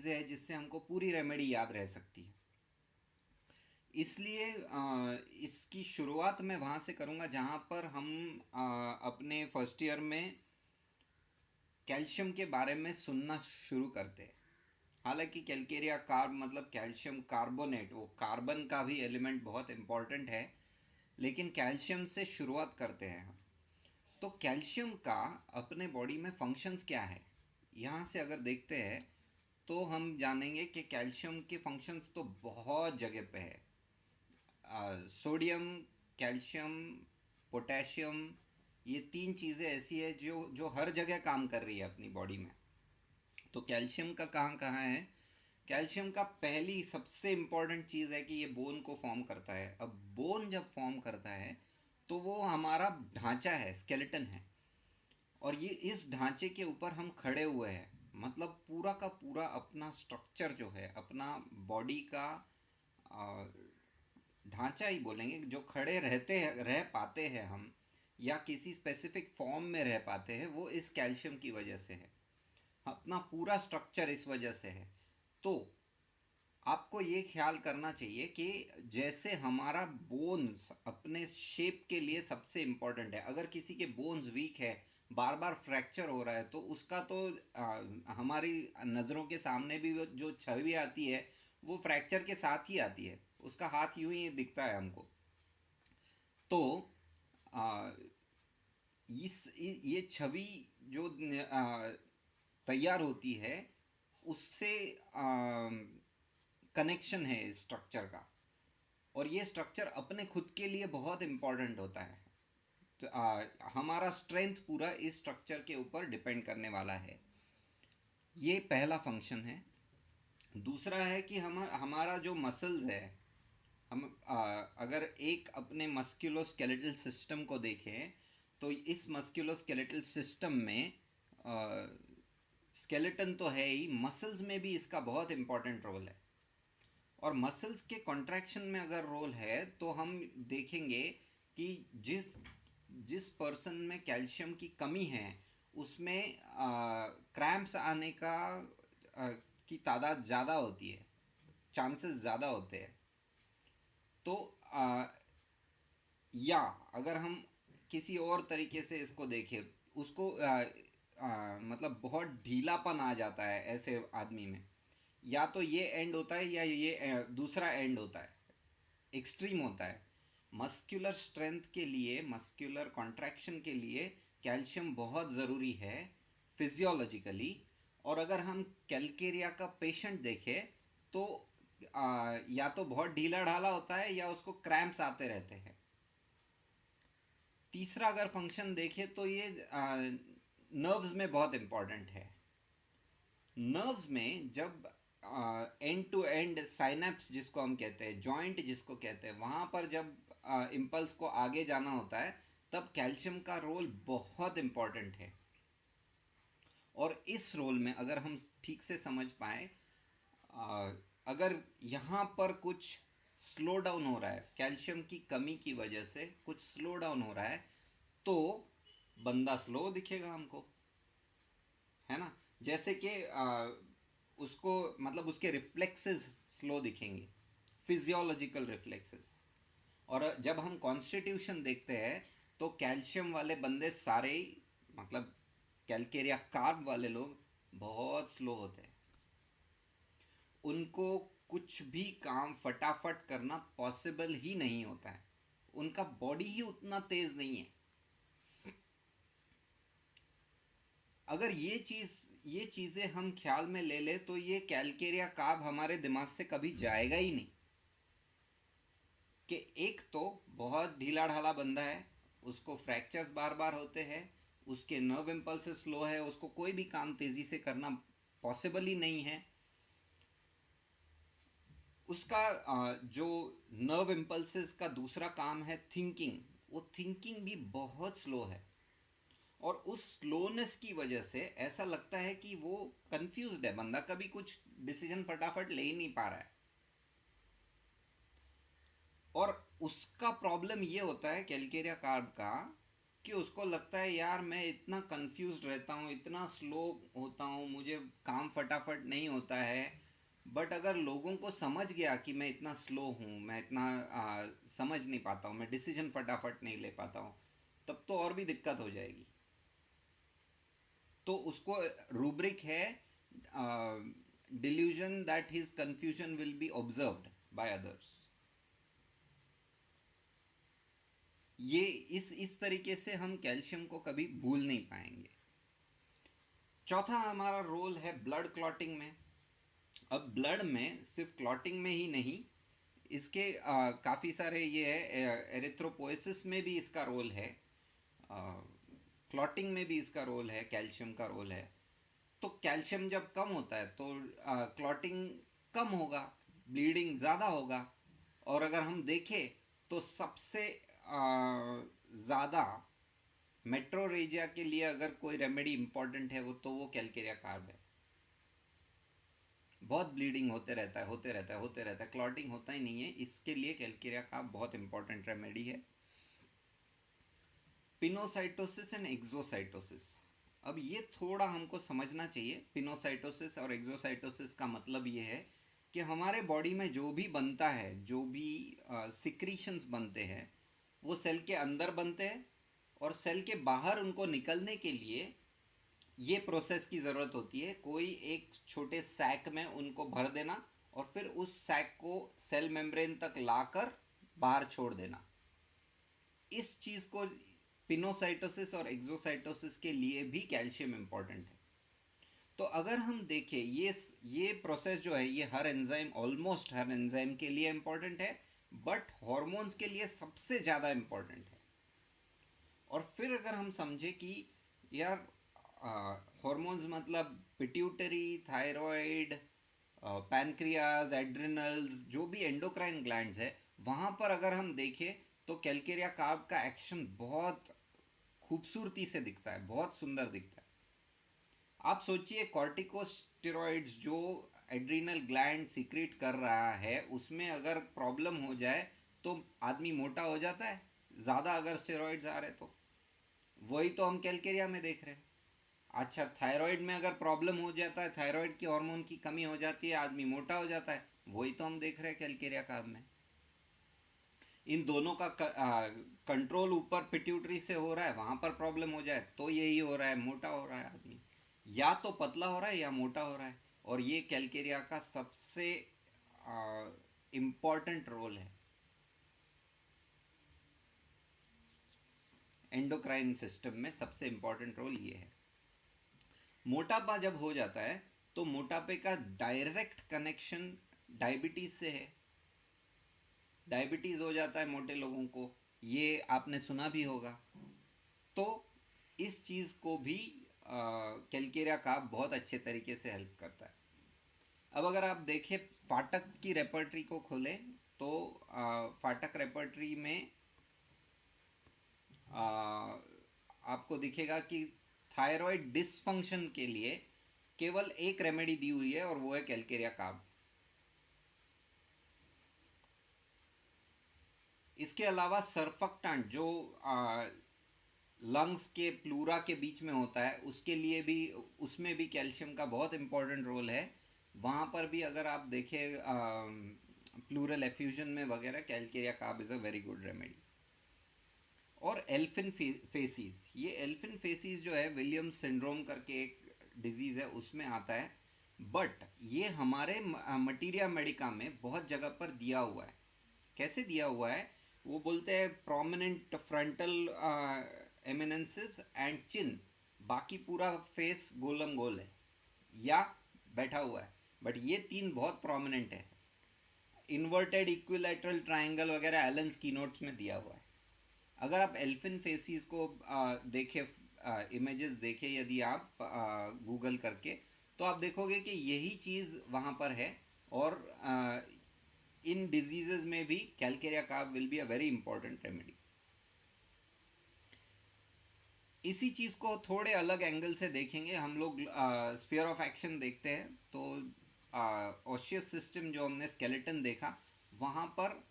चीज़ें हैं जिससे हमको पूरी रेमेडी याद रह सकती है। इसलिए इसकी शुरुआत मैं वहाँ से करूँगा जहाँ पर हम अपने फर्स्ट ईयर में कैल्शियम के बारे में सुनना शुरू करते हैं। हालांकि कैलकेरिया कार्ब मतलब कैल्शियम कार्बोनेट, वो कार्बन का भी एलिमेंट बहुत इम्पॉर्टेंट है, लेकिन कैल्शियम से शुरुआत करते हैं हम। तो कैल्शियम का अपने बॉडी में फंक्शंस क्या है, यहाँ से अगर देखते हैं तो हम जानेंगे कि कैल्शियम के फंक्शंस तो बहुत जगह पे है। सोडियम, कैल्शियम, पोटेशियम, ये तीन चीज़ें ऐसी है जो जो हर जगह काम कर रही है अपनी बॉडी में। तो कैल्शियम का कहाँ कहाँ है? कैल्शियम का पहली सबसे इम्पॉर्टेंट चीज़ है कि ये बोन को फॉर्म करता है। अब बोन जब फॉर्म करता है तो वो हमारा ढांचा है, स्केलेटन है, और ये इस ढांचे के ऊपर हम खड़े हुए हैं। मतलब पूरा का पूरा अपना स्ट्रक्चर जो है, अपना बॉडी का आ, ढांचा ही बोलेंगे, जो खड़े रहते हैं, रह पाते हैं हम, या किसी स्पेसिफिक फॉर्म में रह पाते हैं, वो इस कैल्शियम की वजह से है। अपना पूरा स्ट्रक्चर इस वजह से है। तो आपको ये ख्याल करना चाहिए कि जैसे हमारा बोन्स अपने शेप के लिए सबसे इम्पोर्टेंट है, अगर किसी के बोन्स वीक है, बार बार फ्रैक्चर हो रहा है, तो उसका तो हमारी नज़रों के सामने भी वो जो छवि आती है वो फ्रैक्चर के साथ ही आती है। उसका हाथ यूं ही दिखता है हमको। तो आ, ये छवि जो तैयार होती है, उससे कनेक्शन है इस स्ट्रक्चर का, और ये स्ट्रक्चर अपने खुद के लिए बहुत इम्पोर्टेंट होता है। तो हमारा स्ट्रेंथ पूरा इस स्ट्रक्चर के ऊपर डिपेंड करने वाला है। ये पहला फंक्शन है। दूसरा है कि हम हमारा जो मसल्स है, हम अगर एक अपने मस्कुलोस्केलेटल सिस्टम को देखें तो इस मस्कुलोस्केलेटल सिस्टम में स्केलेटन तो है ही, मसल्स में भी इसका बहुत इम्पोर्टेंट रोल है। और मसल्स के कॉन्ट्रैक्शन में अगर रोल है तो हम देखेंगे कि जिस जिस पर्सन में कैल्शियम की कमी है उसमें क्रैम्प्स आने का की तादाद ज़्यादा होती है, चांसेस ज़्यादा होते हैं। तो या अगर हम किसी और तरीके से इसको देखें, उसको मतलब बहुत ढीलापन आ जाता है ऐसे आदमी में। या तो ये एंड होता है या ये दूसरा एंड होता है, एक्सट्रीम होता है। मस्कुलर स्ट्रेंथ के लिए, मस्कुलर कॉन्ट्रैक्शन के लिए कैल्शियम बहुत ज़रूरी है फिजियोलॉजिकली। और अगर हम कैलकेरिया का पेशेंट देखें तो या तो बहुत ढीला ढाला होता है या उसको क्रैम्प्स आते रहते हैं। तीसरा अगर फंक्शन देखें तो ये नर्व्स में बहुत इम्पॉर्टेंट है। नर्व्स में जब एंड टू एंड साइनेप्स जिसको हम कहते हैं, जॉइंट जिसको कहते हैं, वहाँ पर जब इम्पल्स को आगे जाना होता है तब कैल्शियम का रोल बहुत इम्पॉर्टेंट है। और इस रोल में अगर हम ठीक से समझ पाए, अगर यहाँ पर कुछ स्लो डाउन हो रहा है, कैल्शियम की कमी की वजह से कुछ स्लो डाउन हो रहा है, तो बंदा स्लो दिखेगा हमको, है ना। जैसे कि उसको मतलब उसके रिफ्लेक्सेस स्लो दिखेंगे, फिजियोलॉजिकल रिफ्लेक्सेस। और जब हम कॉन्स्टिट्यूशन देखते हैं तो कैल्शियम वाले बंदे सारे ही, मतलब कैलकेरिया कार्ब वाले लोग बहुत स्लो होते हैं। उनको कुछ भी काम फटाफट करना पॉसिबल ही नहीं होता है, उनका बॉडी ही उतना तेज नहीं है। अगर ये चीज़ें हम ख्याल में ले ले तो ये कैलकेरिया कार्ब हमारे दिमाग से कभी जाएगा ही नहीं। कि एक तो बहुत ढीला ढाला बंदा है, उसको फ्रैक्चर्स बार बार होते हैं, उसके नर्व इम्पल्स स्लो है, उसको कोई भी काम तेज़ी से करना पॉसिबल ही नहीं है। उसका जो नर्व इम्पल्सेस का दूसरा काम है थिंकिंग, वो थिंकिंग भी बहुत स्लो है। और उस स्लोनेस की वजह से ऐसा लगता है कि वो कंफ्यूज्ड है बंदा, कभी कुछ डिसीजन फटाफट ले ही नहीं पा रहा है। और उसका प्रॉब्लम ये होता है कैलकेरिया कार्ब का कि उसको लगता है यार मैं इतना कंफ्यूज रहता हूँ, इतना स्लो होता हूँ, मुझे काम फटाफट नहीं होता है। बट अगर लोगों को समझ गया कि मैं इतना स्लो हूँ, मैं इतना समझ नहीं पाता हूँ, मैं डिसीजन फटाफट नहीं ले पाता हूँ, तब तो और भी दिक्कत हो जाएगी। तो उसको रूब्रिक है delusion that his confusion will be observed by others. ये इस तरीके से हम कैल्शियम को कभी भूल नहीं पाएंगे। चौथा हमारा रोल है ब्लड क्लॉटिंग में। अब ब्लड में सिर्फ क्लॉटिंग में ही नहीं, इसके काफ़ी सारे ये है, एरिथ्रोपोएसिस में भी इसका रोल है, क्लॉटिंग में भी इसका रोल है, कैल्शियम का रोल है। तो कैल्शियम जब कम होता है तो क्लॉटिंग कम होगा, ब्लीडिंग ज़्यादा होगा। और अगर हम देखें तो सबसे ज़्यादा मेट्रोरेजिया के लिए अगर कोई रेमेडी इंपॉर्टेंट है वो कैलकेरिया कार्ब है। बहुत ब्लीडिंग होते रहता है, होते रहता है, होते रहता है, क्लॉटिंग होता ही नहीं है, इसके लिए कैलकेरिया कार्ब बहुत इंपॉर्टेंट रेमेडी है। पिनोसाइटोसिस एंड एक्सोसाइटोसिस, अब ये थोड़ा हमको समझना चाहिए। पिनोसाइटोसिस और एक्सोसाइटोसिस का मतलब ये है कि हमारे बॉडी में जो भी बनता है, जो भी सिक्रीशंस बनते हैं, वो सेल के अंदर बनते हैं, और सेल के बाहर उनको निकलने के लिए ये प्रोसेस की ज़रूरत होती है। कोई एक छोटे सैक में उनको भर देना और फिर उस सैक को सेल मेम्ब्रेन तक लाकर बाहर छोड़ देना। इस चीज़ को पिनोसाइटोसिस और एक्सोसाइटोसिस के लिए भी कैल्शियम इम्पॉर्टेंट है। तो अगर हम देखें ये प्रोसेस जो है, ये हर एंजाइम, ऑलमोस्ट हर एंजाइम के लिए इम्पॉर्टेंट है, बट हॉर्मोन्स के लिए सबसे ज़्यादा इम्पॉर्टेंट है। और फिर अगर हम समझे कि यार हॉर्मोन्स मतलब पिट्यूटरी, थायराइड, पैनक्रियाज, एड्रिनल्स, जो भी एंडोक्राइन ग्लैंड्स है, वहाँ पर अगर हम देखें तो कैलकेरिया कार्ब का एक्शन बहुत खूबसूरती से दिखता है, बहुत सुंदर दिखता है। आप सोचिए कॉर्टिकोस्टेरॉइड्स जो एड्रिनल ग्लैंड सीक्रेट कर रहा है, उसमें अगर प्रॉब्लम हो जाए तो आदमी मोटा हो जाता है, ज़्यादा अगर स्टेरॉइड्स आ रहे तो। वही तो हम कैलकेरिया में देख रहे हैं। अच्छा, थायराइड में अगर प्रॉब्लम हो जाता है, थायराइड की हार्मोन की कमी हो जाती है, आदमी मोटा हो जाता है, वही तो हम देख रहे हैं कैलकेरिया कार्ब में। इन दोनों का कंट्रोल ऊपर पिट्यूटरी से हो रहा है, वहां पर प्रॉब्लम हो जाए तो यही हो रहा है, मोटा हो रहा है आदमी, या तो पतला हो रहा है या मोटा हो रहा है। और ये कैलकेरिया का सबसे इम्पॉर्टेंट रोल है एंडोक्राइन सिस्टम में, सबसे इम्पॉर्टेंट रोल ये है। मोटापा जब हो जाता है तो मोटापे का डायरेक्ट कनेक्शन डायबिटीज से है। डायबिटीज हो जाता है मोटे लोगों को, ये आपने सुना भी होगा। तो इस चीज़ को भी कैलकेरिया का बहुत अच्छे तरीके से हेल्प करता है। अब अगर आप देखें फाटक की रेपर्टरी को खोलें तो फाटक रेपर्टरी में आपको दिखेगा कि थायराइड डिसफंक्शन के लिए केवल एक रेमेडी दी हुई है और वो है कैलकेरिया कार्ब। इसके अलावा सर्फक्टेंट जो लंग्स के प्लूरा के बीच में होता है, उसके लिए भी, उसमें भी कैल्शियम का बहुत इंपॉर्टेंट रोल है। वहाँ पर भी अगर आप देखें प्लूरल एफ्यूजन में वगैरह, Calcarea carb is a very good remedy. और एल्फिन फेसिस, ये एल्फिन फेसिस जो है विलियम्स सिंड्रोम करके एक डिजीज़ है, उसमें आता है। बट ये हमारे मटीरिया मेडिका में बहुत जगह पर दिया हुआ है। कैसे दिया हुआ है? वो बोलते हैं प्रोमिनेंट फ्रंटल एमिनेंसेस एंड चिन, बाकी पूरा फेस गोलम गोल है या बैठा हुआ है, बट ये तीन बहुत प्रोमिनेंट है। इन्वर्टेड इक्विलैटरल ट्रायंगल वगैरह एलन्स की नोट्स में दिया हुआ है। अगर आप एल्फिन फेसिस को देखें, इमेजेस देखें यदि आप गूगल करके, तो आप देखोगे कि यही चीज़ वहाँ पर है। और इन डिजीजेज में भी Calcarea carb will be a very important remedy. इसी चीज़ को थोड़े अलग एंगल से देखेंगे हम लोग, स्फीयर ऑफ एक्शन देखते हैं तो ऑसियस सिस्टम जो हमने स्केलेटन देखा, वहाँ पर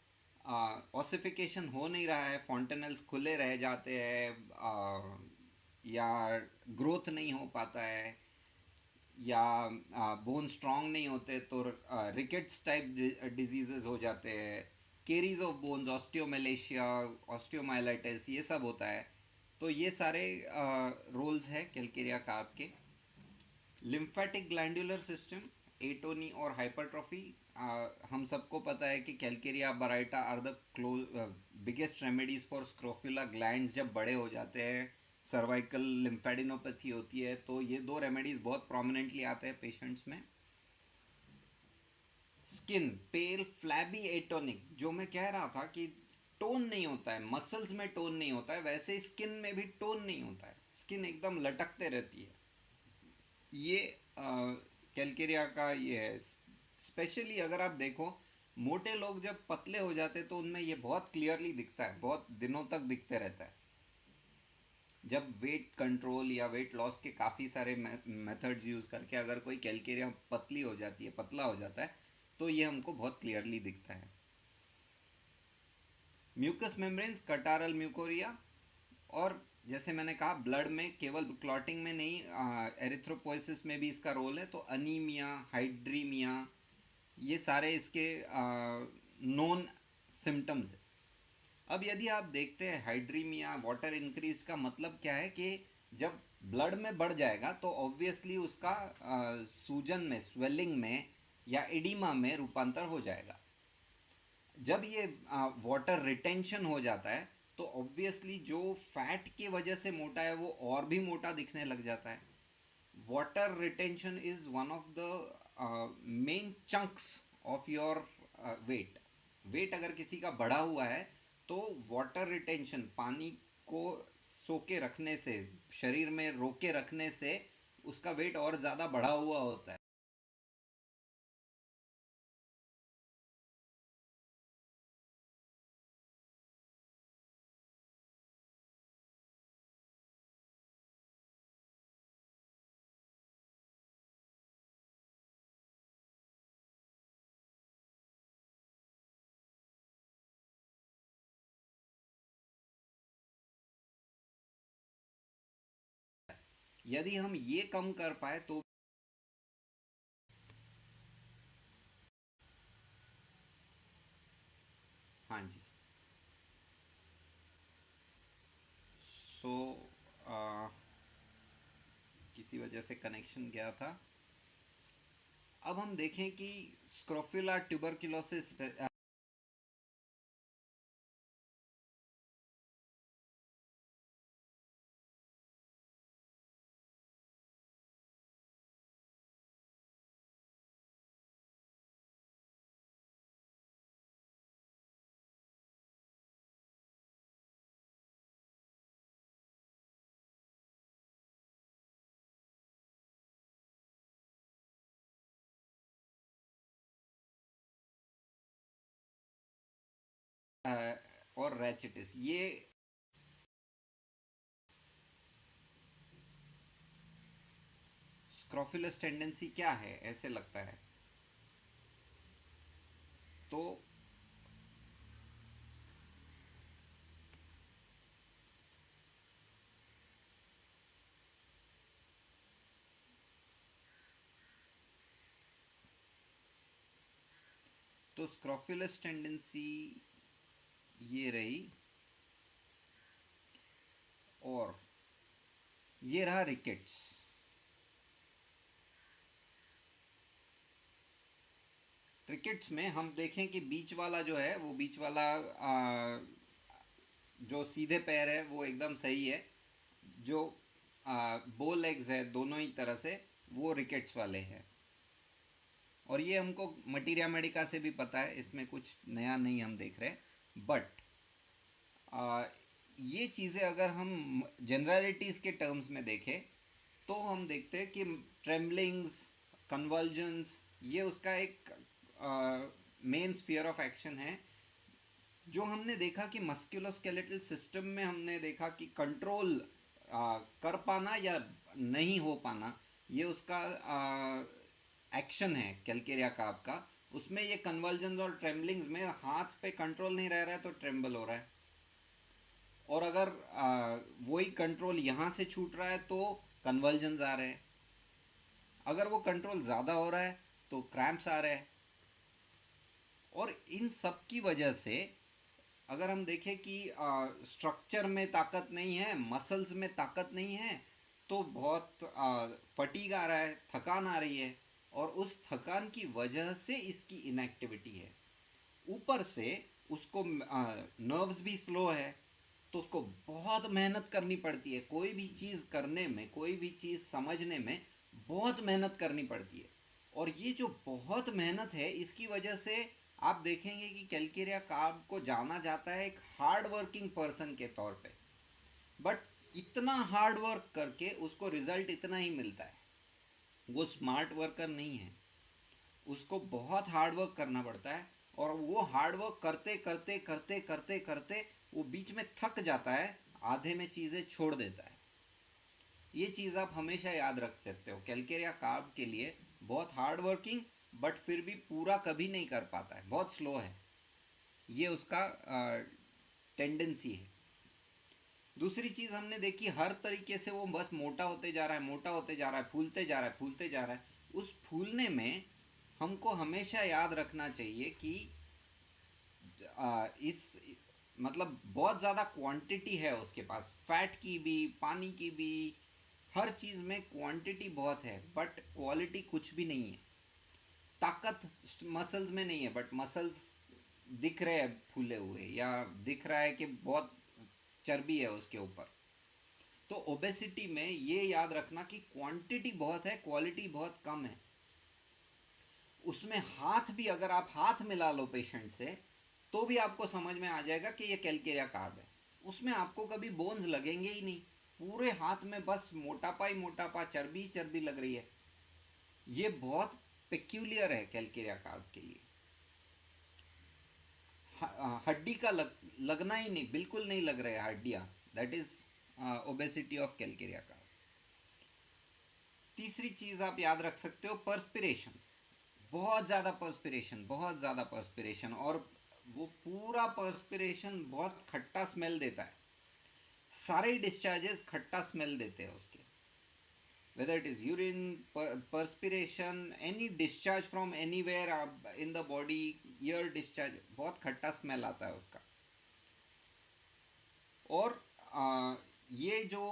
ऑसिफिकेशन हो नहीं रहा है, फॉन्टेनल्स खुले रह जाते हैं, या ग्रोथ नहीं हो पाता है, या बोन स्ट्रांग नहीं होते, तो रिकेट्स टाइप डिजीजेस हो जाते हैं, caries of bones, osteomalacia, osteomyelitis, ये सब होता है। तो ये सारे रोल्स है कैलकेरिया कार्प के। लिम्फेटिक ग्लैंडुलर सिस्टम, एटोनी और हाइपरट्रॉफी। हम सबको पता है कि calcarea baryta are the biggest remedies for scrofula glands जब बड़े हो जाते हैं, सर्वाइकल लिम्फेडिनोपैथी होती है, तो ये दो रेमेडीज बहुत प्रोमिनेंटली आते हैं पेशेंट्स में। स्किन पेल फ्लैबी एटोनिक, जो मैं कह रहा था कि टोन नहीं होता है, मसल्स में टोन नहीं होता है, वैसे स्किन में भी टोन नहीं होता है, स्किन एकदम लटकते रहती है। ये कैलकेरिया का ये है। स्पेशली अगर आप देखो, मोटे लोग जब पतले हो जाते तो उनमें ये बहुत क्लियरली दिखता है, बहुत दिनों तक दिखते रहता है। जब वेट कंट्रोल या वेट लॉस के काफ़ी सारे मेथड्स यूज़ करके अगर कोई कैलकेरिया पतली हो जाती है, पतला हो जाता है, तो ये हमको बहुत क्लियरली दिखता है। म्यूकस मेम्ब्रेन्स, कटारल म्यूकोरिया, और जैसे मैंने कहा ब्लड में केवल क्लॉटिंग में नहीं, एरिथ्रोपोइसिस में भी इसका रोल है। तो अनीमिया, हाइड्रीमिया, ये सारे इसके नोन सिम्टम्स है। अब यदि आप देखते हैं हाइड्रीमिया, वाटर इंक्रीज का मतलब क्या है कि जब ब्लड में बढ़ जाएगा तो ऑब्वियसली उसका सूजन में, स्वेलिंग में या एडिमा में रूपांतर हो जाएगा। जब ये वाटर रिटेंशन हो जाता है तो ऑब्वियसली जो फैट की वजह से मोटा है वो और भी मोटा दिखने लग जाता है। Water retention is one of the main chunks of your weight. Weight अगर किसी का बढ़ा हुआ है तो वाटर रिटेंशन, पानी को सोके रखने से, शरीर में रोके रखने से उसका वेट और ज़्यादा बढ़ा हुआ होता है। यदि हम ये कम कर पाए तो हाँ जी। सो किसी वजह से कनेक्शन गया था। अब हम देखें कि स्क्रोफुला ट्यूबरकुलोसिस, और रैचिटिस, ये स्क्रोफुलस टेंडेंसी क्या है ऐसे लगता है। तो स्क्रोफुलस टेंडेंसी ये रही, और ये रहा रिकेट्स। रिकेट्स में हम देखें कि बीच वाला जो है, वो बीच वाला जो सीधे पैर है वो एकदम सही है। जो बो लेग्स है दोनों ही तरह से, वो रिकेट्स वाले हैं। और ये हमको मटीरिया मेडिका से भी पता है, इसमें कुछ नया नहीं हम देख रहे। बट ये चीज़ें अगर हम जनरलिटीज़ के टर्म्स में देखें तो हम देखते हैं कि ट्रेमलिंग्स, कन्वर्जन्स, ये उसका एक मेन स्फीयर ऑफ एक्शन है। जो हमने देखा कि मस्कुलोस्केलेटल सिस्टम में हमने देखा कि कंट्रोल कर पाना या नहीं हो पाना, ये उसका एक्शन है कैलकेरिया कार्प का। उसमें ये कन्वर्जन और ट्रेम्बलिंग्स में हाथ पे कंट्रोल नहीं रह रहा है तो ट्रेम्बल हो रहा है। और अगर वही कंट्रोल यहाँ से छूट रहा है तो कन्वर्जन आ रहे हैं। अगर वो कंट्रोल ज़्यादा हो रहा है तो क्रैम्प्स आ रहे हैं। और इन सब की वजह से अगर हम देखें कि स्ट्रक्चर में ताकत नहीं है, मसल्स में ताकत नहीं है, तो बहुत फटीग आ रहा है, थकान आ रही है। और उस थकान की वजह से इसकी इनएक्टिविटी है। ऊपर से उसको नर्व्स भी स्लो है, तो उसको बहुत मेहनत करनी पड़ती है। कोई भी चीज़ करने में, कोई भी चीज़ समझने में बहुत मेहनत करनी पड़ती है। और ये जो बहुत मेहनत है, इसकी वजह से आप देखेंगे कि कैलकेरिया कार्ब को जाना जाता है एक हार्ड वर्किंग पर्सन के तौर पे। बट इतना हार्ड वर्क करके उसको रिजल्ट इतना ही मिलता है। वो स्मार्ट वर्कर नहीं है, उसको बहुत हार्ड वर्क करना पड़ता है। और वो हार्ड वर्क करते करते करते करते करते वो बीच में थक जाता है, आधे में चीज़ें छोड़ देता है। ये चीज़ आप हमेशा याद रख सकते हो। कैलकेरिया कार्ब के लिए बहुत हार्ड वर्किंग, बट फिर भी पूरा कभी नहीं कर पाता है, बहुत स्लो है। ये उसका टेंडेंसी है। दूसरी चीज़ हमने देखी, हर तरीके से वो बस मोटा होते जा रहा है, मोटा होते जा रहा है, फूलते जा रहा है, फूलते जा रहा है। उस फूलने में हमको हमेशा याद रखना चाहिए कि इस मतलब बहुत ज़्यादा क्वांटिटी है उसके पास, फैट की भी, पानी की भी, हर चीज़ में क्वांटिटी बहुत है, बट क्वालिटी कुछ भी नहीं है। ताकत मसल्स में नहीं है, बट मसल्स दिख रहे हैं फूले हुए, या दिख रहा है कि बहुत चर्बी है उसके ऊपर। तो ओबेसिटी में ये याद रखना कि क्वांटिटी बहुत है, क्वालिटी बहुत कम है। उसमें हाथ भी, अगर आप हाथ मिला लो पेशेंट से, तो भी आपको समझ में आ जाएगा कि ये कैलकेरिया कार्ब है। उसमें आपको कभी बोन्स लगेंगे ही नहीं, पूरे हाथ में बस मोटापा ही मोटापा, चर्बी चर्बी लग रही है। ये बहुत पेक्यूलियर है कैलकेरिया कार्ब के लिए। हड्डी का लगना ही नहीं, बिल्कुल नहीं लग रहा है हड्डियाँ। That is obesity of Calcarea carb. तीसरी चीज़ आप याद रख सकते हो, पर्सपिरेशन। बहुत ज़्यादा पर्सपिरेशन, बहुत ज़्यादा पर्सपिरेशन। और वो पूरा पर्सपिरेशन बहुत खट्टा स्मेल देता है। सारे डिस्चार्जेस खट्टा स्मेल देते हैं उसके, whether it is urine, perspiration, any discharge from anywhere in the body, ear discharge, बहुत खट्टा स्मेल आता है उसका। और ये जो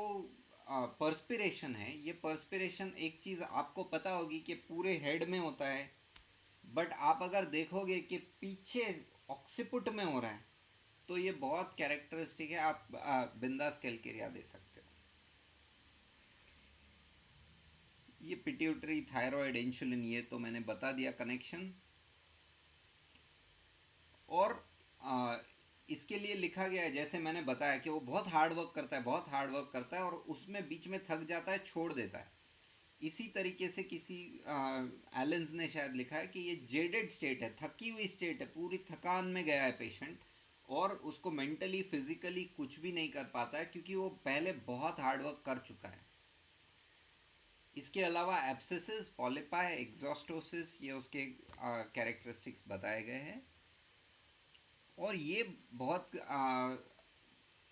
पर्सपिरेशन है, ये पर्सपिरेशन एक चीज़ आपको पता होगी कि पूरे हेड में होता है, बट आप अगर देखोगे कि पीछे ऑक्सीपुट में हो रहा है, तो ये बहुत कैरेक्टरिस्टिक है। आप बिंदास कैलकेरिया दे सकते हो। ये पिट्यूटरी, थायराइड, इंसुलिन, ये तो मैंने बता दिया कनेक्शन। और इसके लिए लिखा गया है, जैसे मैंने बताया कि वो बहुत हार्ड वर्क करता है, बहुत हार्ड वर्क करता है, और उसमें बीच में थक जाता है, छोड़ देता है। इसी तरीके से किसी एलेंस ने शायद लिखा है कि ये जेडेड स्टेट है, थकी हुई स्टेट है, पूरी थकान में गया है पेशेंट, और उसको मेंटली फिजिकली कुछ भी नहीं कर पाता है, क्योंकि वो पहले बहुत हार्ड वर्क कर चुका है। इसके अलावा एब्सेसिस, पॉलिपाई, एग्जॉस्टोसिस, ये उसके कैरेक्टरिस्टिक्स बताए गए हैं। और ये बहुत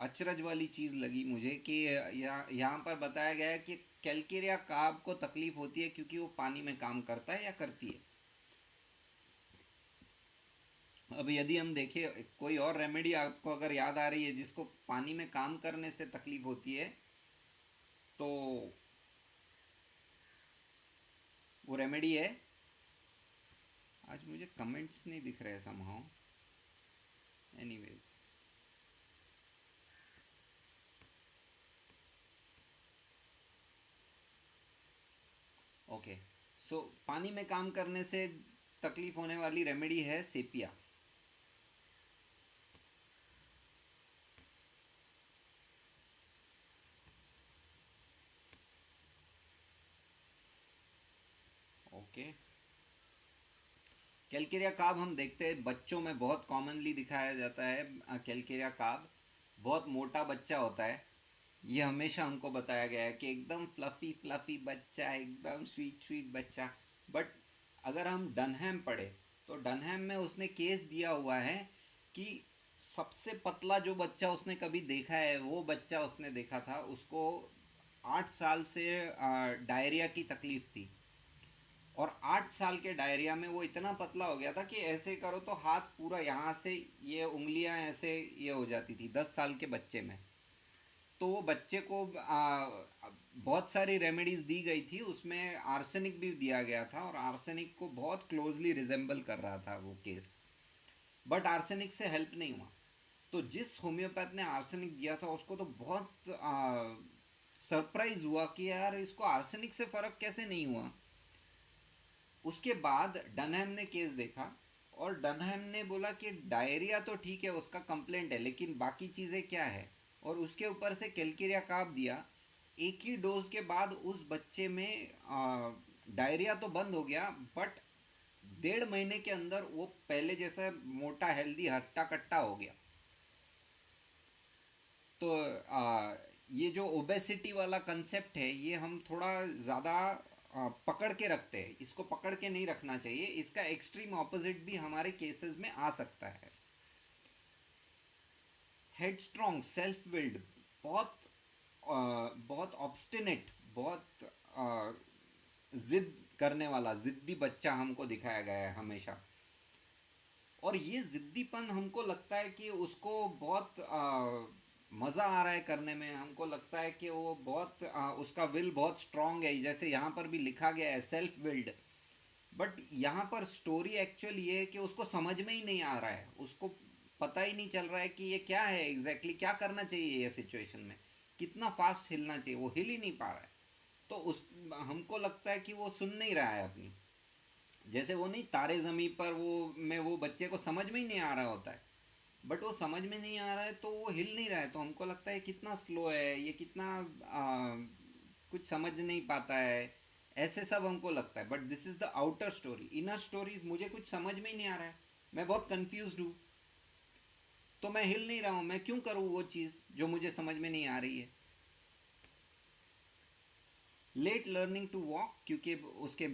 अचरज वाली चीज़ लगी मुझे कि यहाँ पर बताया गया है कि कैलकेरिया कार्ब को तकलीफ होती है क्योंकि वो पानी में काम करता है या करती है। अब यदि हम देखें कोई और रेमेडी आपको अगर याद आ रही है जिसको पानी में काम करने से तकलीफ होती है, तो वो रेमेडी है। आज मुझे कमेंट्स नहीं दिख रहे समहाउ, एनीवेज। ओके, सो पानी में काम करने से तकलीफ होने वाली रेमेडी है सेपिया। ओके, कैलकेरिया कार्ब हम देखते हैं बच्चों में बहुत कॉमनली दिखाया जाता है। कैलकेरिया कार्ब बहुत मोटा बच्चा होता है, ये हमेशा हमको बताया गया है कि एकदम फ्लफी फ्लफी बच्चा, एकदम स्वीट स्वीट बच्चा। बट अगर हम डनहैम पढ़े तो डनहैम में उसने केस दिया हुआ है कि सबसे पतला जो बच्चा उसने कभी देखा है, वो बच्चा उसने देखा था, उसको 8 साल से डायरिया की तकलीफ थी। और 8 साल के डायरिया में वो इतना पतला हो गया था कि ऐसे करो तो हाथ पूरा यहाँ से, ये उंगलियां ऐसे ये हो जाती थी 10 साल के बच्चे में। तो वो बच्चे को बहुत सारी रेमेडीज दी गई थी, उसमें आर्सेनिक भी दिया गया था और आर्सेनिक को बहुत क्लोजली रिजेंबल कर रहा था वो केस। बट आर्सेनिक से हेल्प नहीं हुआ। तो जिस होम्योपैथ ने आर्सेनिक दिया था उसको तो बहुत सरप्राइज हुआ कि यार इसको आर्सेनिक से फर्क कैसे नहीं हुआ। उसके बाद डनहैम ने केस देखा और डनहैम ने बोला कि डायरिया तो ठीक है, उसका कंप्लेंट है, लेकिन बाकी चीज़ें क्या है। और उसके ऊपर से कैलकेरिया काप दिया। एक ही डोज के बाद उस बच्चे में डायरिया तो बंद हो गया, बट 1.5 महीने के अंदर वो पहले जैसा मोटा हेल्दी हट्टा कट्टा हो गया। तो ये जो ओबेसिटी वाला कंसेप्ट है, ये हम थोड़ा ज़्यादा पकड़ के रखते हैं, इसको पकड़ के नहीं रखना चाहिए। इसका एक्सट्रीम ऑपोजिट भी हमारे केसेस में आ सकता है। हेडस्ट्रॉन्ग, सेल्फ विल्ड, बहुत बहुत ऑब्स्टिनेट, बहुत जिद करने वाला जिद्दी बच्चा हमको दिखाया गया है हमेशा। और ये जिद्दीपन हमको लगता है कि उसको बहुत मज़ा आ रहा है करने में। हमको लगता है कि वो बहुत उसका विल बहुत स्ट्रांग है, जैसे यहाँ पर भी लिखा गया है सेल्फ विल्ड। बट यहाँ पर स्टोरी एक्चुअली ये है कि उसको समझ में ही नहीं आ रहा है, उसको पता ही नहीं चल रहा है कि ये क्या है एग्जैक्टली क्या करना चाहिए ये सिचुएशन में, कितना फास्ट हिलना चाहिए, वो हिल ही नहीं पा रहा है। तो उस हमको लगता है कि वो सुन नहीं रहा है अपनी, जैसे वो नहीं तारे ज़मीं पर वो में वो बच्चे को समझ में ही नहीं आ रहा होता है। बट वो समझ में नहीं आ रहा है तो वो हिल नहीं रहा है, तो हमको लगता है कितना स्लो है ये, कितना कुछ समझ नहीं पाता है, ऐसे सब हमको लगता है। But this is the outer story. Inner stories मुझे कुछ समझ में ही नहीं आ रहा है, मैं बहुत कंफ्यूज हूँ, तो मैं हिल नहीं रहा हूँ, मैं क्यों करूँ वो चीज़ जो मुझे समझ में नहीं आ रही है। लेट लर्निंग टू वॉक, क्योंकि उसके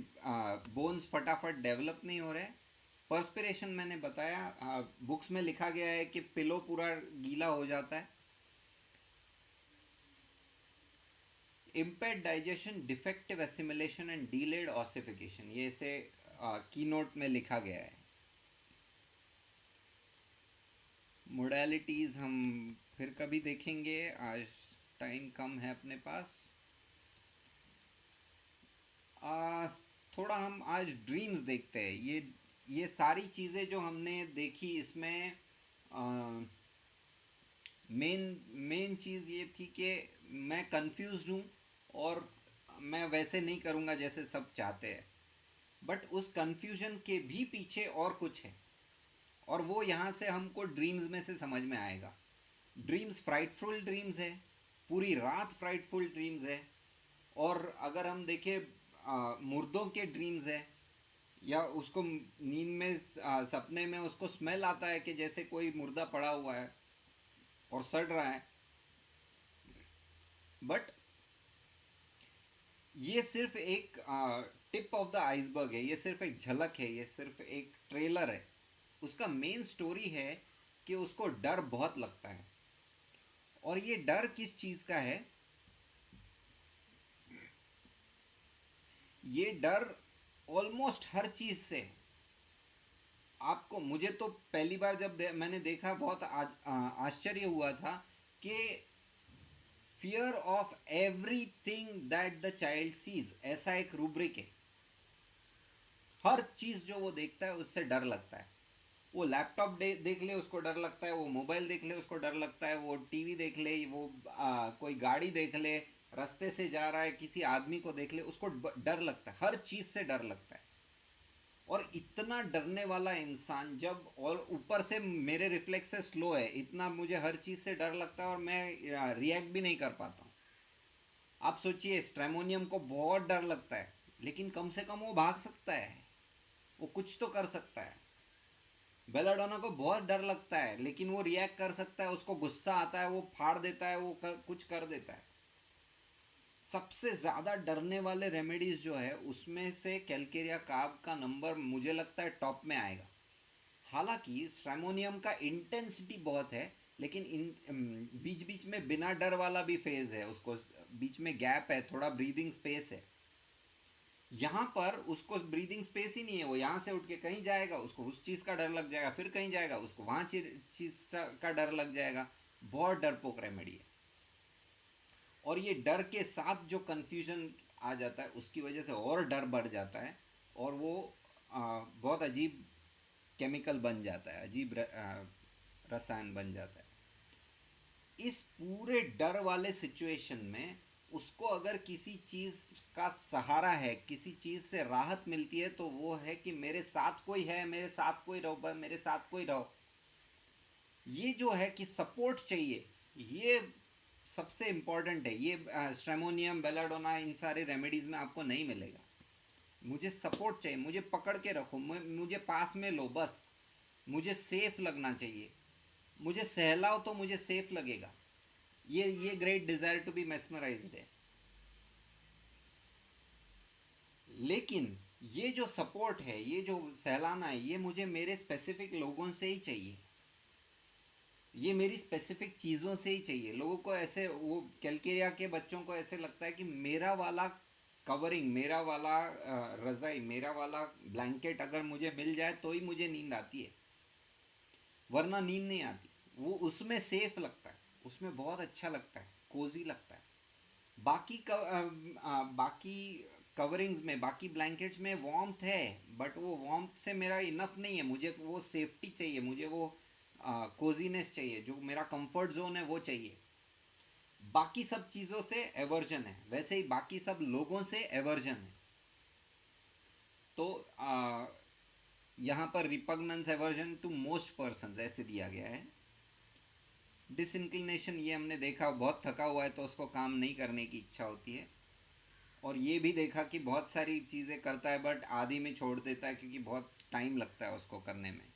बोन्स फटाफट डेवलप नहीं हो रहे। पर्सपिरेशन मैंने बताया, बुक्स में लिखा गया है कि पिलो पूरा गीला हो जाता है। Impaired digestion, defective assimilation and delayed ossification, ये इसे की नोट में लिखा गया है। मोडालिटीज़ हम फिर कभी देखेंगे, आज टाइम कम है अपने पास। आ, थोड़ा हम आज ड्रीम्स देखते हैं। ये सारी चीज़ें जो हमने देखी इसमें मेन मेन चीज़ ये थी कि मैं कंफ्यूज्ड हूँ और मैं वैसे नहीं करूँगा जैसे सब चाहते हैं। बट उस कंफ्यूजन के भी पीछे और कुछ है, और वो यहाँ से हमको ड्रीम्स में से समझ में आएगा। ड्रीम्स फ्राइटफुल ड्रीम्स है, पूरी रात फ्राइटफुल ड्रीम्स है। और अगर हम देखें मुर्दों के ड्रीम्स है, या उसको नींद में सपने में उसको स्मेल आता है कि जैसे कोई मुर्दा पड़ा हुआ है और सड़ रहा है। बट ये सिर्फ एक टिप ऑफ द आइसबर्ग है, ये सिर्फ एक झलक है, ये सिर्फ एक ट्रेलर है। उसका मेन स्टोरी है कि उसको डर बहुत लगता है। और ये डर किस चीज़ का है? ये डर ऑलमोस्ट हर चीज़ से। आपको, मुझे तो पहली बार जब मैंने देखा बहुत आश्चर्य हुआ था कि fear of everything that the child sees, ऐसा एक रूब्रिक है। हर चीज़ जो वो देखता है उससे डर लगता है। वो लैपटॉप देख ले उसको डर लगता है, वो मोबाइल देख ले उसको डर लगता है, वो टीवी देख ले, वो कोई गाड़ी देख ले, रास्ते से जा रहा है किसी आदमी को देख ले, उसको डर लगता है, हर चीज़ से डर लगता है। और इतना डरने वाला इंसान जब, और ऊपर से मेरे रिफ्लेक्सेस स्लो है, इतना मुझे हर चीज़ से डर लगता है और मैं रिएक्ट भी नहीं कर पाता हूँ। आप सोचिए, स्ट्रेमोनियम को बहुत डर लगता है, लेकिन कम से कम वो भाग सकता है, वो कुछ तो कर सकता है। बेलाडोना को बहुत डर लगता है, लेकिन वो रिएक्ट कर सकता है, उसको गुस्सा आता है वो फाड़ देता है, वो कुछ कर देता है। सबसे ज़्यादा डरने वाले रेमेडीज़ जो है उसमें से कैलकेरिया कार्ब का नंबर मुझे लगता है टॉप में आएगा। हालांकि स्ट्रेमोनियम का इंटेंसिटी बहुत है, लेकिन इन बीच बीच में बिना डर वाला भी फेज है, उसको बीच में गैप है, थोड़ा ब्रीदिंग स्पेस है। यहाँ पर उसको ब्रीदिंग स्पेस ही नहीं है, वो यहाँ से उठ के कहीं जाएगा, उसको उस चीज़ का डर लग जाएगा, फिर कहीं जाएगा, उसको वहाँ चीज़ का डर लग जाएगा। बहुत डरपोक रेमेडी है। और ये डर के साथ जो कन्फ्यूजन आ जाता है उसकी वजह से और डर बढ़ जाता है, और वो बहुत अजीब केमिकल बन जाता है, अजीब रसायन बन जाता है। इस पूरे डर वाले सिचुएशन में उसको अगर किसी चीज़ का सहारा है, किसी चीज़ से राहत मिलती है, तो वो है कि मेरे साथ कोई है, मेरे साथ कोई रहो, मेरे साथ कोई रहो। ये जो है कि सपोर्ट चाहिए, ये सबसे इम्पॉर्टेंट है। ये स्ट्रेमोनियम, बेलाडोना, इन सारे रेमेडीज़ में आपको नहीं मिलेगा। मुझे सपोर्ट चाहिए, मुझे पकड़ के रखो, मुझे पास में लो, बस मुझे सेफ लगना चाहिए। मुझे सहलाओ तो मुझे सेफ लगेगा। ये great desire to be mesmerised है। लेकिन ये जो सपोर्ट है, ये जो सहलाना है, ये मुझे मेरे स्पेसिफिक लोगों से ही चाहिए, ये मेरी स्पेसिफिक चीज़ों से ही चाहिए। लोगों को ऐसे, वो कैलकेरिया के बच्चों को ऐसे लगता है कि मेरा वाला कवरिंग, मेरा वाला रज़ाई, मेरा वाला ब्लैंकेट अगर मुझे मिल जाए तो ही मुझे नींद आती है, वरना नींद नहीं आती। वो उसमें सेफ लगता है, उसमें बहुत अच्छा लगता है, कोजी लगता है। बाकी कवरिंग्स में, बाकी ब्लैंकेट्स में वार्मथ है, बट वो वार्मथ से मेरा इनफ नहीं है। मुझे वो सेफ्टी चाहिए, मुझे वो कोजीनेस चाहिए, जो मेरा कंफर्ट जोन है वो चाहिए। बाकी सब चीज़ों से एवर्जन है, वैसे ही बाकी सब लोगों से एवर्जन है। तो यहाँ पर रिपग्नेंस, एवर्जन टू मोस्ट पर्सन्स ऐसे दिया गया है। डिसइंक्लिनेशन, ये हमने देखा, बहुत थका हुआ है तो उसको काम नहीं करने की इच्छा होती है। और ये भी देखा कि बहुत सारी चीज़ें करता है बट आधी में छोड़ देता है, क्योंकि बहुत टाइम लगता है उसको करने में।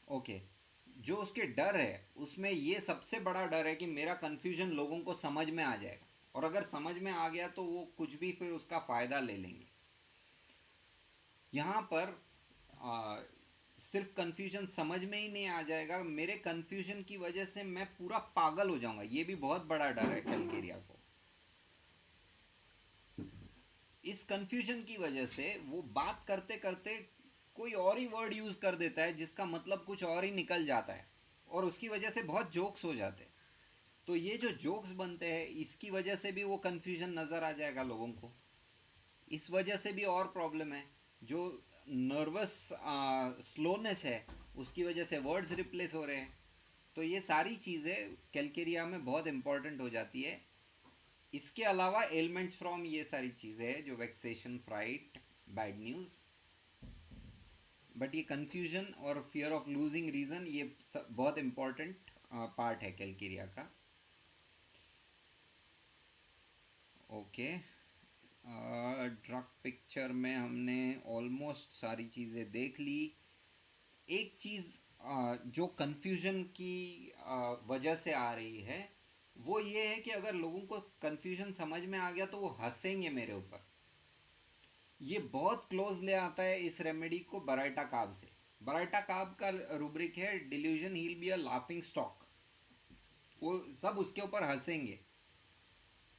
ओके, जो उसके डर है उसमें ये सबसे बड़ा डर है कि मेरा कन्फ्यूजन लोगों को समझ में आ जाएगा, और अगर समझ में आ गया तो वो कुछ भी फिर उसका फ़ायदा ले लेंगे। यहाँ पर सिर्फ कन्फ्यूजन समझ में ही नहीं आ जाएगा, मेरे कन्फ्यूजन की वजह से मैं पूरा पागल हो जाऊंगा। ये भी बहुत बड़ा डर है कैलकेरिया को। इस कन्फ्यूजन की वजह से वो बात करते करते कोई और ही वर्ड यूज़ कर देता है जिसका मतलब कुछ और ही निकल जाता है, और उसकी वजह से बहुत जोक्स हो जाते हैं। तो ये जो जोक्स बनते हैं, इसकी वजह से भी वो कन्फ्यूजन नज़र आ जाएगा लोगों को। इस वजह से भी और प्रॉब्लम है, जो नर्वस स्लोनेस है उसकी वजह से वर्ड्स रिप्लेस हो रहे हैं। तो ये सारी चीज़ें कैलकेरिया में बहुत इंपॉर्टेंट हो जाती है। इसके अलावा एलिमेंट्स फ्रॉम, ये सारी चीज़ें हैं जो वेक्सेशन, फ्राइट, बैड न्यूज़। बट ये कन्फ्यूजन और फियर ऑफ लूजिंग रीज़न, ये बहुत इंपॉर्टेंट पार्ट है कैलकेरिया का। ओके, ड्रग पिक्चर में हमने ऑलमोस्ट सारी चीज़ें देख ली। एक चीज़ जो कन्फ्यूजन की वजह से आ रही है वो ये है कि अगर लोगों को कन्फ्यूजन समझ में आ गया तो वो हंसेंगे मेरे ऊपर। ये बहुत क्लोज ले आता है इस रेमेडी को बराइटा काब से। बराइटा काब का रूब्रिक है delusion he'll be a laughing stock, वो सब उसके ऊपर हंसेंगे।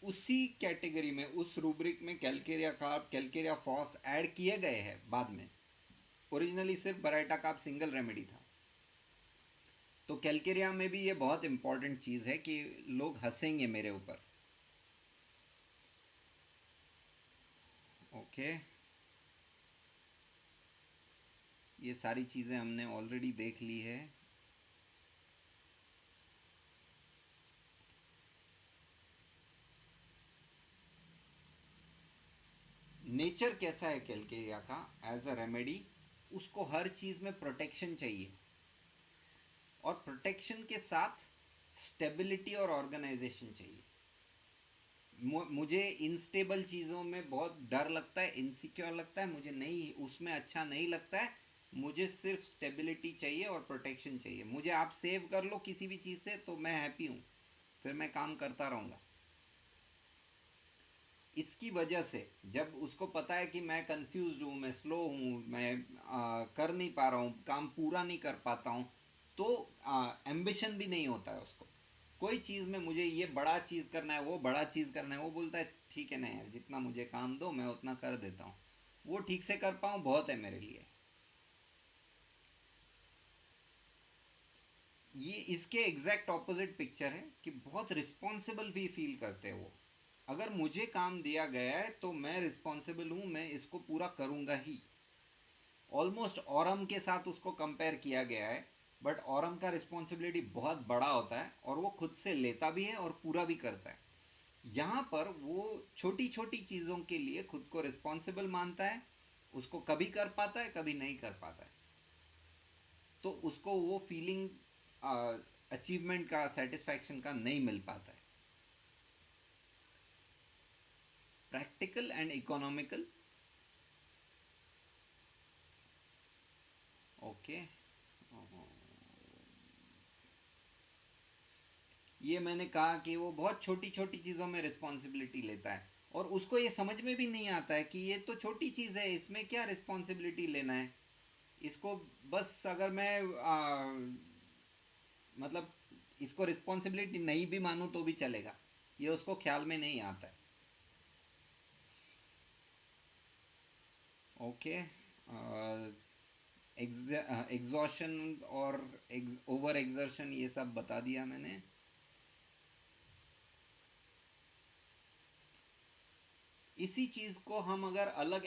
उसी कैटेगरी में, उस रूब्रिक में calcarea carb, calcarea phos add किए गए हैं बाद में। ओरिजिनली सिर्फ बराइटा कार्ब सिंगल रेमेडी था। तो कैलकेरिया में भी ये बहुत इंपॉर्टेंट चीज़ है कि लोग हंसेंगे मेरे ऊपर। ओके, ये सारी चीज़ें हमने ऑलरेडी देख ली है। नेचर कैसा है कैलकेरिया का एज अ रेमेडी, उसको हर चीज़ में प्रोटेक्शन चाहिए, और प्रोटेक्शन के साथ स्टेबिलिटी और ऑर्गेनाइजेशन चाहिए। मुझे इनस्टेबल चीज़ों में बहुत डर लगता है, इनसिक्योर लगता है, मुझे नहीं, उसमें अच्छा नहीं लगता है। मुझे सिर्फ स्टेबिलिटी चाहिए और प्रोटेक्शन चाहिए। मुझे आप सेव कर लो किसी भी चीज़ से तो मैं हैप्पी हूँ। फिर मैं काम करता रहूँगा। इसकी वजह से जब उसको पता है कि मैं कंफ्यूज हूँ, मैं स्लो हूँ, मैं कर नहीं पा रहा हूँ, काम पूरा नहीं कर पाता हूँ, तो एम्बिशन भी नहीं होता है उसको। कोई चीज़ में मुझे ये बड़ा चीज़ करना है, वो बड़ा चीज़ करना है, वो बोलता है ठीक है ना यार, जितना मुझे काम दो मैं उतना कर देता हूँ, वो ठीक से कर पाऊँ बहुत है मेरे लिए। ये इसके एग्जैक्ट ऑपोजिट पिक्चर है कि बहुत रिस्पॉन्सिबल भी फील करते हैं वो। अगर मुझे काम दिया गया है तो मैं रिस्पॉन्सिबल हूँ, मैं इसको पूरा करूँगा ही। ऑलमोस्ट औरम के साथ उसको कंपेयर किया गया है, बट औरम का रिस्पॉन्सिबिलिटी बहुत बड़ा होता है और वो खुद से लेता भी है और पूरा भी करता है। यहाँ पर वो छोटी छोटी चीज़ों के लिए खुद को रिस्पॉन्सिबल मानता है, उसको कभी कर पाता है कभी नहीं कर पाता है, तो उसको वो फीलिंग अचीवमेंट का, सेटिस्फैक्शन का नहीं मिल पाता है। Practical and economical. ओके, ये मैंने कहा कि वो बहुत छोटी छोटी चीज़ों में रिस्पॉन्सिबिलिटी लेता है और उसको ये समझ में भी नहीं आता है कि ये तो छोटी चीज़ है, इसमें क्या रिस्पॉन्सिबिलिटी लेना है। इसको बस अगर मैं मतलब इसको रिस्पॉन्सिबिलिटी नहीं भी मानूँ तो भी चलेगा, ये उसको ख्याल में नहीं आता है। ओके, एग्जॉशन और ओवर एग्जर्शन ये सब बता दिया मैंने। इसी चीज़ को हम अगर अलग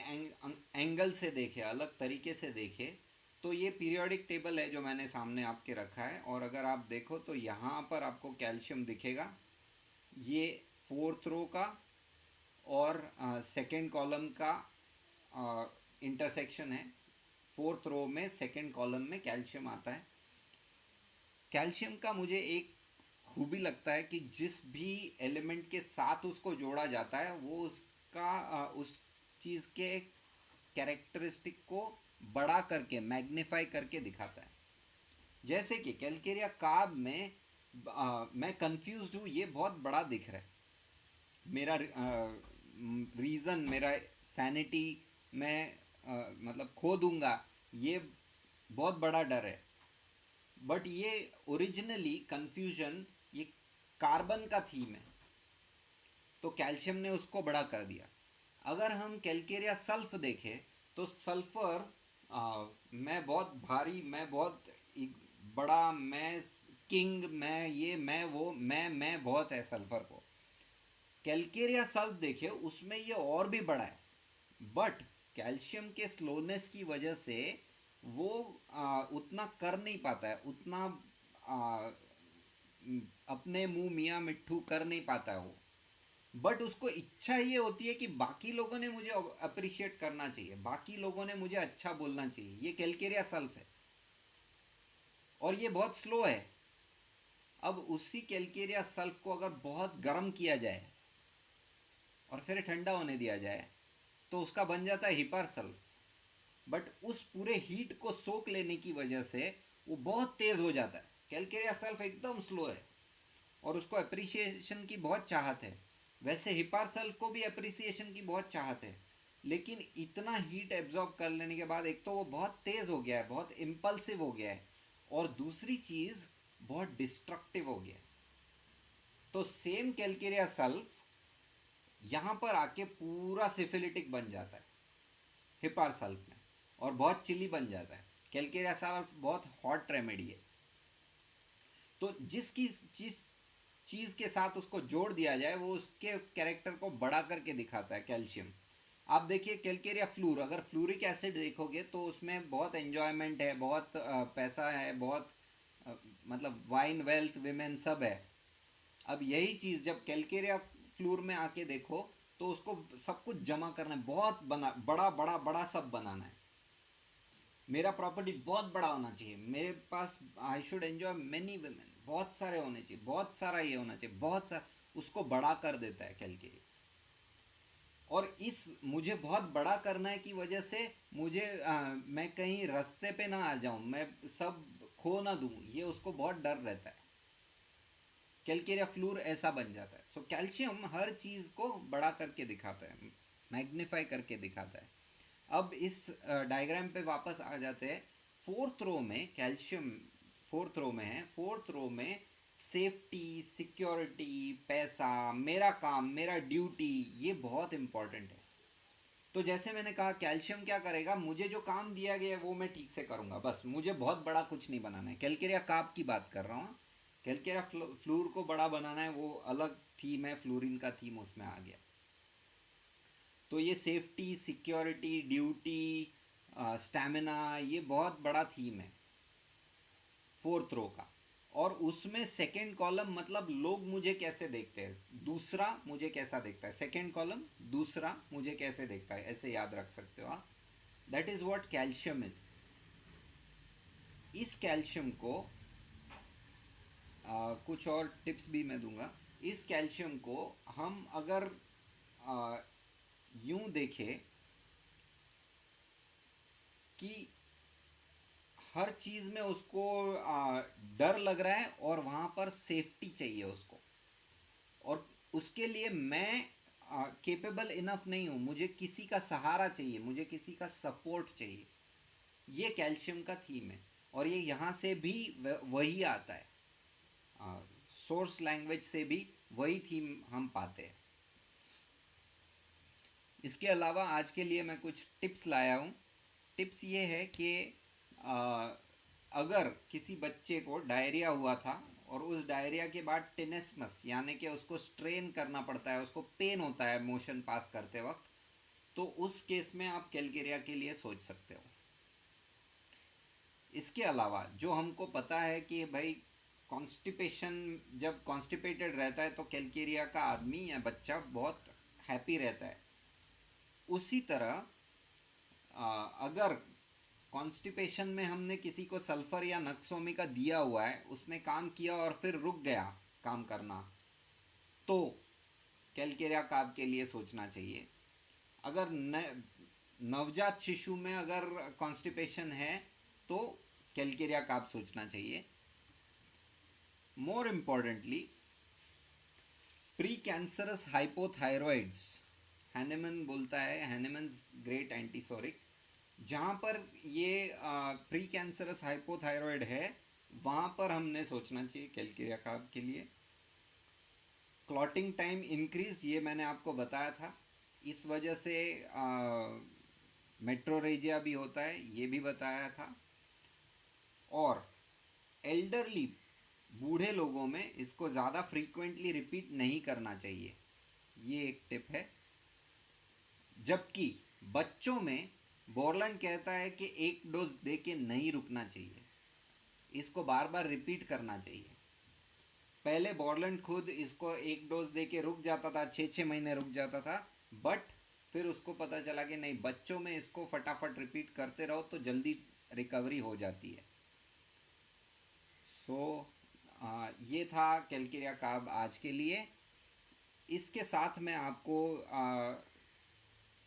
एंगल से देखें, अलग तरीके से देखें, तो ये पीरियोडिक टेबल है जो मैंने सामने आपके रखा है, और अगर आप देखो तो यहाँ पर आपको कैल्शियम दिखेगा। ये फोर्थ रो का और सेकेंड कॉलम का इंटरसेक्शन है। फोर्थ रो में सेकेंड कॉलम में कैल्शियम आता है। कैल्शियम का मुझे एक खूबी लगता है कि जिस भी एलिमेंट के साथ उसको जोड़ा जाता है वो उसका उस चीज़ के कैरेक्टरिस्टिक को बड़ा करके, मैग्नीफाई करके दिखाता है। जैसे कि कैलकेरिया कार्ब में मैं कंफ्यूज्ड हूँ, ये बहुत बड़ा दिख रहा है। मेरा रीज़न, मेरा सैनिटी मैं मतलब खो दूंगा, ये बहुत बड़ा डर है। बट ये ओरिजिनली कंफ्यूजन ये कार्बन का थीम है, तो कैल्शियम ने उसको बड़ा कर दिया। अगर हम कैलकेरिया सल्फ देखें तो सल्फर, मैं बहुत भारी, मैं बहुत बड़ा, मैं किंग, मैं ये मैं वो, मैं बहुत है सल्फर को। कैलकेरिया सल्फ देखे उसमें ये और भी बड़ा है, बट कैल्शियम के स्लोनेस की वजह से वो उतना कर नहीं पाता है, उतना आ, अपने मुंह मियाँ मिट्ठू कर नहीं पाता है वो। बट उसको इच्छा ये होती है कि बाकी लोगों ने मुझे अप्रिशिएट करना चाहिए, बाकी लोगों ने मुझे अच्छा बोलना चाहिए। ये कैलकेरिया सल्फ है और ये बहुत स्लो है। अब उसी कैलकेरिया सल्फ को अगर बहुत गर्म किया जाए और फिर ठंडा होने दिया जाए तो उसका बन जाता है हिपर सल्फ। बट उस पूरे हीट को सोख लेने की वजह से वो बहुत तेज हो जाता है। कैलकेरिया सल्फ एकदम स्लो है और उसको अप्रिसिएशन की बहुत चाहत है। वैसे हिपार सल्फ को भी अप्रिसिएशन की बहुत चाहत है, लेकिन इतना हीट एब्जॉर्ब कर लेने के बाद एक तो वो बहुत तेज हो गया है, बहुत इम्पल्सिव हो गया है, और दूसरी चीज बहुत डिस्ट्रक्टिव हो गया है। तो सेम कैलकेरिया सल्फ यहाँ पर आके पूरा सिफिलिटिक बन जाता है हिपार सल्फ में, और बहुत चिली बन जाता है। कैलकेरिया सल्फ बहुत हॉट रेमेडी है। तो जिसकी जिस चीज़ के साथ उसको जोड़ दिया जाए वो उसके कैरेक्टर को बड़ा करके दिखाता है। कैल्शियम, आप देखिए कैलकेरिया फ्लूर, अगर फ्लूरिक एसिड देखोगे तो उसमें बहुत एंजॉयमेंट है, बहुत पैसा है, बहुत मतलब वाइन, वेल्थ, विमेन सब है। अब यही चीज़ जब कैलकेरिया फ्लूर में आके देखो तो उसको सब कुछ जमा करना है, बहुत बना, बड़ा बड़ा बड़ा सब बनाना है। मेरा प्रॉपर्टी बहुत बड़ा होना चाहिए, मेरे पास I should enjoy many women, बहुत सारे होने चाहिए, बहुत सारा ये होना चाहिए, बहुत सारा, उसको बड़ा कर देता है कैलकेरिया। और इस मुझे बहुत बड़ा करना है की वजह से मुझे मैं कहीं रास्ते पे ना आ जाऊं, मैं सब खो ना दूं, ये उसको बहुत डर रहता है। कैलकेरिया फ्लूर ऐसा बन जाता है। सो कैल्शियम हर चीज़ को बड़ा करके दिखाता है, मैग्नीफाई करके दिखाता है। अब इस डायग्राम पे वापस आ जाते हैं। फोर्थ रो में कैल्शियम फोर्थ रो में है। फोर्थ रो में सेफ्टी, सिक्योरिटी, पैसा, मेरा काम, मेरा ड्यूटी, ये बहुत इंपॉर्टेंट है। तो जैसे मैंने कहा कैल्शियम क्या करेगा, मुझे जो काम दिया गया है वो मैं ठीक से करूँगा, बस मुझे बहुत बड़ा कुछ नहीं बनाना है। कैलकेरिया कार्ब की बात कर रहा हूँ। कैलकेरिया फ्लूर को बड़ा बनाना है, वो अलग थीम है, फ्लोरीन का थीम उसमें आ गया। तो ये सेफ्टी, सिक्योरिटी, ड्यूटी, स्टैमिना, ये बहुत बड़ा थीम है फोर्थ रो का। और उसमें सेकंड कॉलम मतलब लोग मुझे कैसे देखते हैं, दूसरा मुझे कैसा देखता है, सेकंड कॉलम दूसरा मुझे कैसे देखता है, ऐसे याद रख सकते हो आप। That is what calcium is. इस कैल्शियम को कुछ और टिप्स भी मैं दूंगा। इस कैल्शियम को हम अगर यूं देखें कि हर चीज़ में उसको डर लग रहा है और वहाँ पर सेफ्टी चाहिए उसको, और उसके लिए मैं केपेबल इनफ नहीं हूँ, मुझे किसी का सहारा चाहिए, मुझे किसी का सपोर्ट चाहिए। ये कैल्शियम का थीम है, और ये यहाँ से भी वही आता है, सोर्स लैंग्वेज से भी वही थीम हम पाते हैं। इसके अलावा आज के लिए मैं कुछ टिप्स लाया हूँ। टिप्स ये है कि अगर किसी बच्चे को डायरिया हुआ था और उस डायरिया के बाद टेनेस्मस यानी कि उसको स्ट्रेन करना पड़ता है, उसको पेन होता है मोशन पास करते वक्त, तो उस केस में आप कैलकेरिया के लिए सोच सकते हो। इसके अलावा जो हमको पता है कि भाई कॉन्स्टिपेशन, जब कॉन्स्टिपेटेड रहता है तो कैलकेरिया का आदमी या बच्चा बहुत हैप्पी रहता है। उसी तरह अगर कॉन्स्टिपेशन में हमने किसी को सल्फर या नक्सोमी का दिया हुआ है, उसने काम किया और फिर रुक गया काम करना, तो कैलकेरिया कार्ब के लिए सोचना चाहिए। अगर नवजात शिशु में अगर कॉन्स्टिपेशन है तो कैलकेरिया कार्ब सोचना चाहिए। More importantly precancerous hypothyroids, Hahnemann बोलता है, हैनेमन्स ग्रेट एंटीसोरिक, जहाँ पर ये प्री कैंसरस हाइपोथायरॉयड है वहाँ पर हमने सोचना चाहिए कैलकेरिया कार्ब के लिए। क्लॉटिंग टाइम इंक्रीज, ये मैंने आपको बताया था, इस वजह से मेट्रोरेजिया भी होता है, ये भी बताया था। और एल्डरली, बूढ़े लोगों में इसको ज़्यादा फ्रीक्वेंटली रिपीट नहीं करना चाहिए, ये एक टिप है। जबकि बच्चों में बोरलैंड कहता है कि एक डोज दे के नहीं रुकना चाहिए, इसको बार बार रिपीट करना चाहिए। पहले बोरलैंड खुद इसको एक डोज दे के रुक जाता था, 6-6 महीने रुक जाता था, बट फिर उसको पता चला कि नहीं, बच्चों में इसको फटाफट रिपीट करते रहो तो जल्दी रिकवरी हो जाती है। ये था कैलकेरिया कार्ब आज के लिए। इसके साथ मैं आपको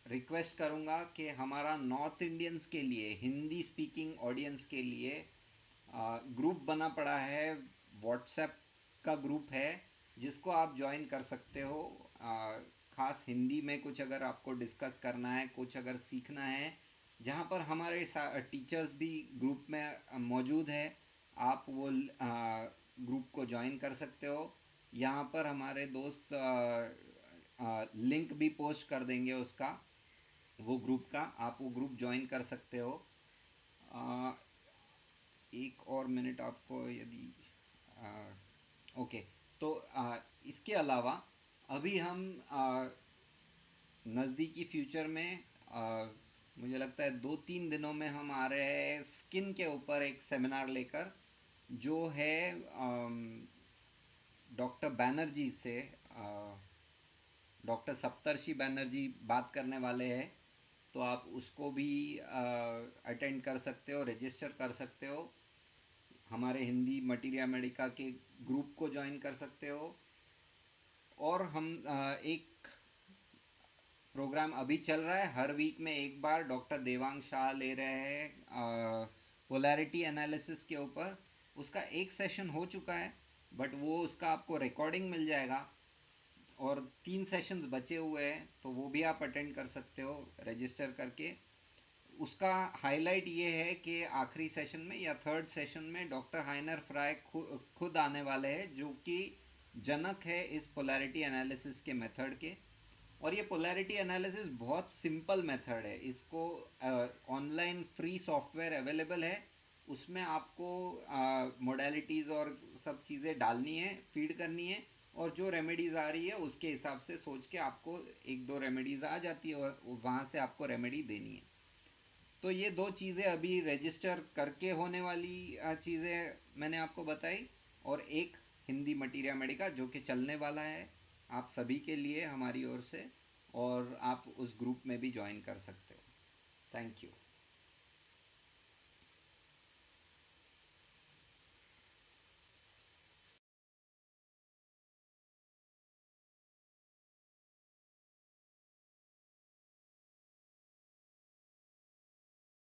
रिक्वेस्ट करूँगा कि हमारा नॉर्थ इंडियंस के लिए, हिंदी स्पीकिंग ऑडियंस के लिए ग्रुप बना पड़ा है, व्हाट्सएप का ग्रुप है जिसको आप ज्वाइन कर सकते हो। ख़ास हिंदी में कुछ अगर आपको डिस्कस करना है, कुछ अगर सीखना है, जहाँ पर हमारे टीचर्स भी ग्रुप में मौजूद है, आप वो ग्रुप को ज्वाइन कर सकते हो। यहाँ पर हमारे दोस्त लिंक भी पोस्ट कर देंगे उसका, वो ग्रुप का, आप वो ग्रुप ज्वाइन कर सकते हो। एक और मिनट आपको यदि ओके, तो इसके अलावा अभी हम नज़दीकी फ्यूचर में मुझे लगता है 2-3 दिनों में हम आ रहे हैं स्किन के ऊपर एक सेमिनार लेकर, जो है डॉक्टर बैनर्जी से, डॉक्टर सप्तर्षि बैनर्जी बात करने वाले हैं। तो आप उसको भी अटेंड कर सकते हो, रजिस्टर कर सकते हो, हमारे हिंदी मटीरिया मेडिका के ग्रुप को ज्वाइन कर सकते हो। और हम एक प्रोग्राम अभी चल रहा है, हर वीक में एक बार डॉक्टर देवांग शाह ले रहे हैं पोलैरिटी एनालिसिस के ऊपर। उसका एक सेशन हो चुका है, बट वो उसका आपको रिकॉर्डिंग मिल जाएगा, और 3 सेशंस बचे हुए हैं तो वो भी आप अटेंड कर सकते हो रजिस्टर करके। उसका हाईलाइट ये है कि आखिरी सेशन में या थर्ड सेशन में डॉक्टर हाइनर फ्राई खुद आने वाले हैं, जो कि जनक है इस पोलैरिटी एनालिसिस के मेथड के। और ये पोलैरिटी एनालिसिस बहुत सिंपल मेथड है, इसको ऑनलाइन फ्री सॉफ्टवेयर अवेलेबल है, उसमें आपको मोडेलिटीज़ और सब चीज़ें डालनी है, फीड करनी है, और जो रेमेडीज़ आ रही है उसके हिसाब से सोच के आपको एक दो रेमेडीज़ आ जाती है और वहाँ से आपको रेमेडी देनी है। तो ये दो चीज़ें अभी रजिस्टर करके होने वाली चीज़ें मैंने आपको बताई, और एक हिंदी मटीरिया मेडिका जो कि चलने वाला है आप सभी के लिए हमारी ओर से, और आप उस ग्रुप में भी ज्वाइन कर सकते हो। Thank you.